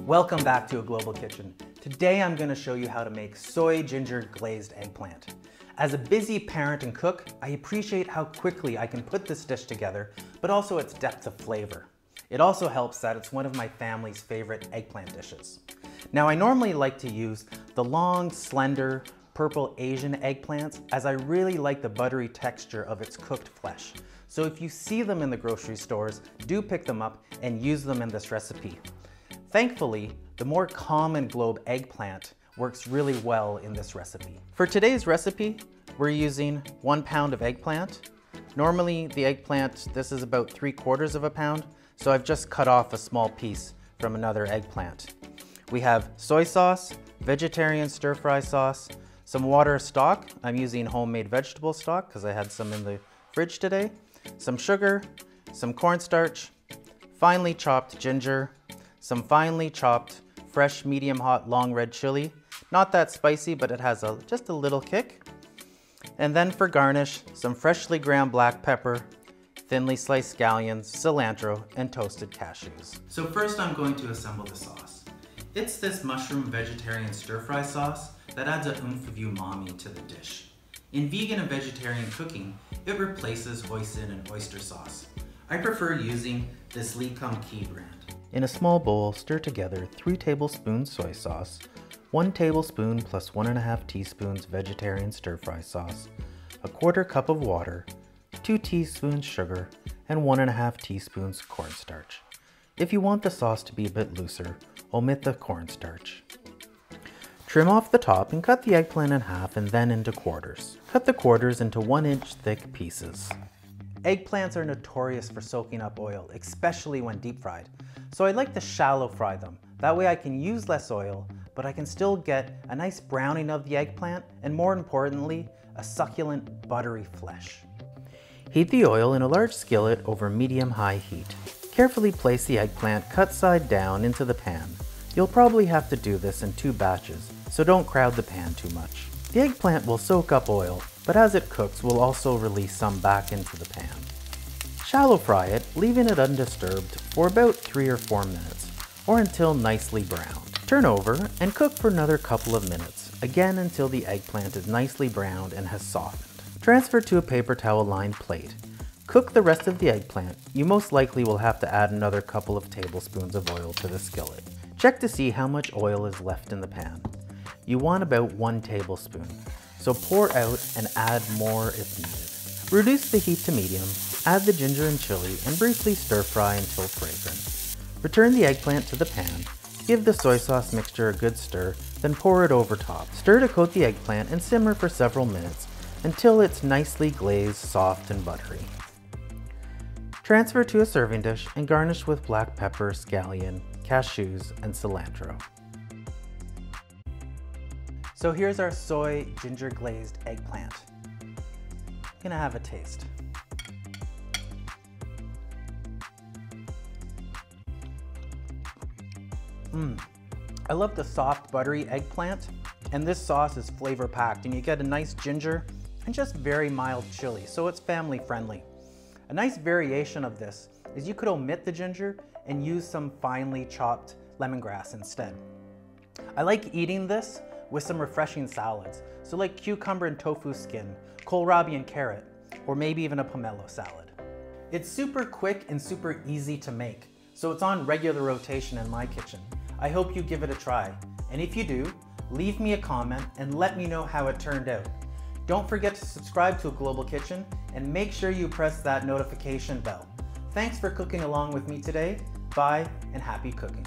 Welcome back to A Global Kitchen. Today I'm going to show you how to make soy ginger glazed eggplant. As a busy parent and cook, I appreciate how quickly I can put this dish together, but also its depth of flavor. It also helps that it's one of my family's favorite eggplant dishes. Now I normally like to use the long, slender, purple Asian eggplants as I really like the buttery texture of its cooked flesh. So if you see them in the grocery stores, do pick them up and use them in this recipe. Thankfully, the more common globe eggplant works really well in this recipe. For today's recipe, we're using 1 pound of eggplant. Normally the eggplant, this is about 3/4 of a pound, so I've just cut off a small piece from another eggplant. We have soy sauce, vegetarian stir-fry sauce, some water stock. I'm using homemade vegetable stock because I had some in the fridge today. Some sugar, some cornstarch, finely chopped ginger, some finely chopped fresh medium hot long red chili. Not that spicy, but it has just a little kick. And then for garnish, some freshly ground black pepper, thinly sliced scallions, cilantro, and toasted cashews. So first I'm going to assemble the sauce. It's this mushroom vegetarian stir-fry sauce that adds a oomph of umami to the dish. In vegan and vegetarian cooking, it replaces hoisin and oyster sauce. I prefer using this Lee Kum Kee brand. In a small bowl, stir together 3 tablespoons soy sauce, 1 tablespoon plus 1½ teaspoons vegetarian stir-fry sauce, 1/4 cup of water, 2 teaspoons sugar, and 1½ teaspoons cornstarch. If you want the sauce to be a bit looser, omit the cornstarch. Trim off the top and cut the eggplant in half and then into quarters. Cut the quarters into 1-inch thick pieces. Eggplants are notorious for soaking up oil, especially when deep fried. So I like to shallow fry them. That way I can use less oil, but I can still get a nice browning of the eggplant and, more importantly, a succulent buttery flesh. Heat the oil in a large skillet over medium-high heat. Carefully place the eggplant cut side down into the pan. You'll probably have to do this in 2 batches, so don't crowd the pan too much. The eggplant will soak up oil, but as it cooks, we'll also release some back into the pan. Shallow fry it, leaving it undisturbed for about 3 or 4 minutes, or until nicely browned. Turn over and cook for another couple of minutes, again until the eggplant is nicely browned and has softened. Transfer to a paper towel lined plate. Cook the rest of the eggplant. You most likely will have to add another couple of tablespoons of oil to the skillet. Check to see how much oil is left in the pan. You want about 1 tablespoon, so pour out and add more if needed. Reduce the heat to medium, add the ginger and chili, and briefly stir fry until fragrant. Return the eggplant to the pan, give the soy sauce mixture a good stir, then pour it over top. Stir to coat the eggplant and simmer for several minutes until it's nicely glazed, soft, and buttery. Transfer to a serving dish and garnish with black pepper, scallion, cashews, and cilantro. So here's our soy ginger glazed eggplant. I'm gonna have a taste. I love the soft buttery eggplant, and this sauce is flavor packed, and you get a nice ginger and just very mild chili, so it's family friendly. A nice variation of this is you could omit the ginger and use some finely chopped lemongrass instead. I like eating this with some refreshing salads, so like cucumber and tofu skin, kohlrabi and carrot, or maybe even a pomelo salad. It's super quick and super easy to make, so it's on regular rotation in my kitchen. I hope you give it a try, and if you do, leave me a comment and let me know how it turned out. Don't forget to subscribe to A Global Kitchen and make sure you press that notification bell. Thanks for cooking along with me today. Bye and happy cooking.